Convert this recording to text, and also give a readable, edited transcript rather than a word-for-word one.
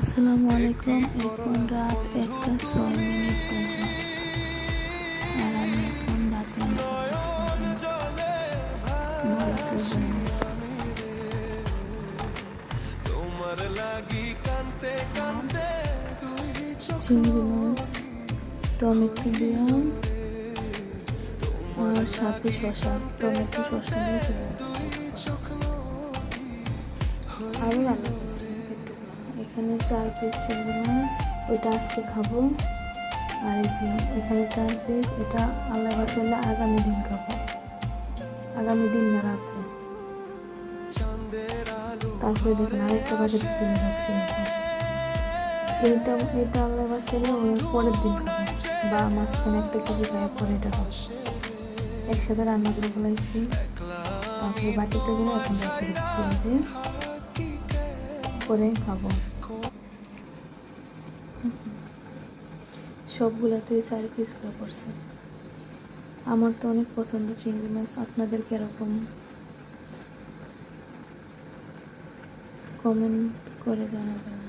আসসালামু আলাইকুম। এখন রাত 1:06 বাজে আর আমি এখন ভাত রান্না করতেছি। চিংড়ি মাছ, টমেটো দিয়া আর সাথে শসা, টমেটো শসা দিয়ে চলে যাচ্ছে। আরও রান্না করছি এখানে 4 পিস চিংড়ি মাছ, ওইটা আজকে খাবো। আর এই যে এখানে 4 পিস, এটা আল্লাহ বাঁচালে আগামী দিন খাবো, আগামী দিন না রাত্রে। তারপরে দেখুন আরেকটা বাজারে তুলে রাখছি, এটা আল্লাহ বাঁচালে ওই পরের দিন খাবো, বা মাঝখানে 1 কেজি খাওয়ার পরে এটা খাবো। একসাথে রান্না করে ফেলাইছি, তারপরে বাটিতে গেলে এখন পেঁয়াজে করে খাবো। সবগুলাতে 4 পিস করে পড়ছে। আমার তো অনেক পছন্দ চিংড়ি মাছ, আপনাদের কিরকম কমেন্ট করে জানাবেন।